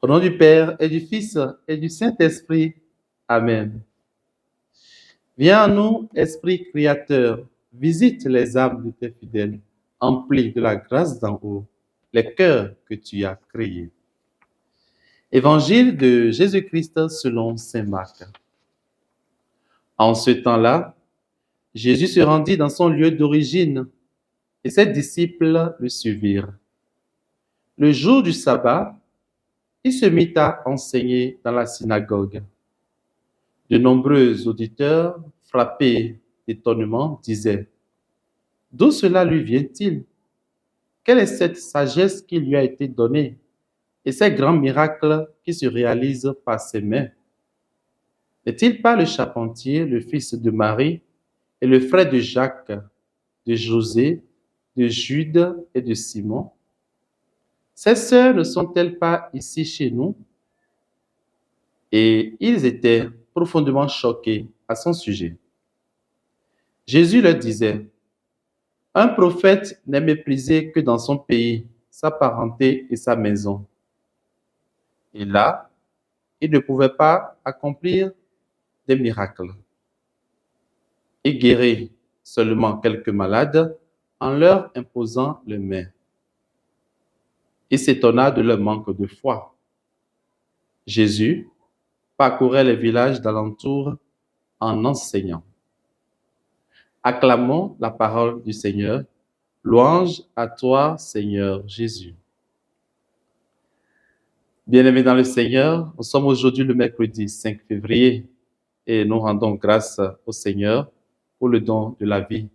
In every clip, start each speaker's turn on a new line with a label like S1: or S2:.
S1: Au nom du Père et du Fils et du Saint-Esprit. Amen. Viens à nous, Esprit créateur, visite les âmes de tes fidèles, emplis de la grâce d'en haut, les cœurs que tu as créés. Évangile de Jésus-Christ selon saint Marc. En ce temps-là, Jésus se rendit dans son lieu d'origine et ses disciples le suivirent. Le jour du sabbat, il se mit à enseigner dans la synagogue. De nombreux auditeurs, frappés d'étonnement, disaient: d'où cela lui vient-il? Quelle est cette sagesse qui lui a été donnée et ces grands miracles qui se réalisent par ses mains? N'est-il pas le charpentier, le fils de Marie et le frère de Jacques, de José, de Jude et de Simon? Ses sœurs ne sont-elles pas ici chez nous? Et ils étaient profondément choqués à son sujet. Jésus leur disait: un prophète n'est méprisé que dans son pays, sa parenté et sa maison. Et là, il ne pouvait pas accomplir des miracles. Il guérit seulement quelques malades en leur imposant les mains. Il s'étonna de leur manque de foi. Jésus parcourait les villages d'alentour en enseignant. Acclamons la parole du Seigneur. Louange à toi, Seigneur Jésus. Bien-aimés dans le Seigneur, nous sommes aujourd'hui le mercredi 5 février et nous rendons grâce au Seigneur pour le don de la vie.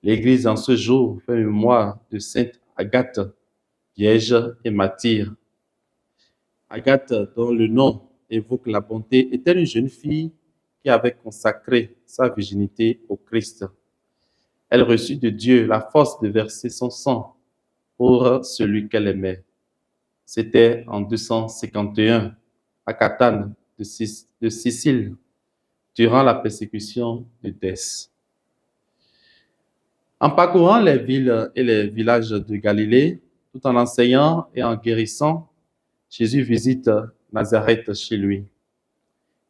S1: L'Église en ce jour fait mémoire de Sainte Agathe, vierge et martyre. Agathe, dont le nom évoque la bonté, était une jeune fille qui avait consacré sa virginité au Christ. Elle reçut de Dieu la force de verser son sang pour celui qu'elle aimait. C'était en 251 à Catane de Sicile, durant la persécution de Dès. En parcourant les villes et les villages de Galilée, tout en enseignant et en guérissant, Jésus visite Nazareth chez lui.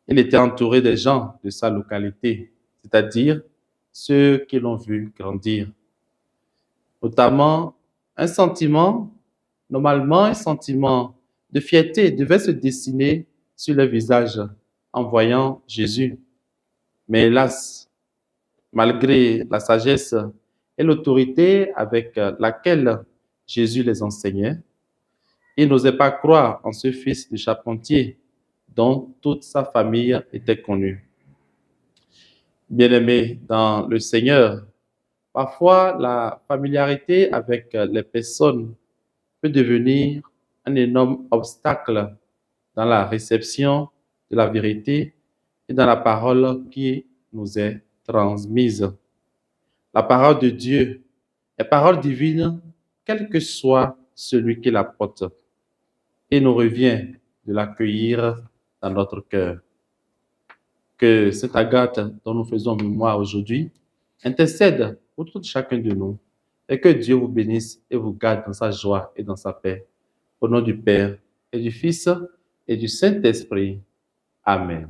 S1: Il était entouré des gens de sa localité, c'est-à-dire ceux qui l'ont vu grandir. Notamment, normalement, un sentiment de fierté devait se dessiner sur le visage en voyant Jésus. Mais hélas, malgré la sagesse et l'autorité avec laquelle Jésus les enseignait, ils n'osaient pas croire en ce fils de charpentier dont toute sa famille était connue. Bien-aimés dans le Seigneur, parfois la familiarité avec les personnes peut devenir un énorme obstacle dans la réception de la vérité et dans la parole qui nous est transmise. La parole de Dieu est parole divine, quel que soit celui qui la porte. Il nous revient de l'accueillir dans notre cœur. Que cette Agathe dont nous faisons mémoire aujourd'hui intercède pour tout chacun de nous et que Dieu vous bénisse et vous garde dans sa joie et dans sa paix. Au nom du Père et du Fils et du Saint-Esprit. Amen.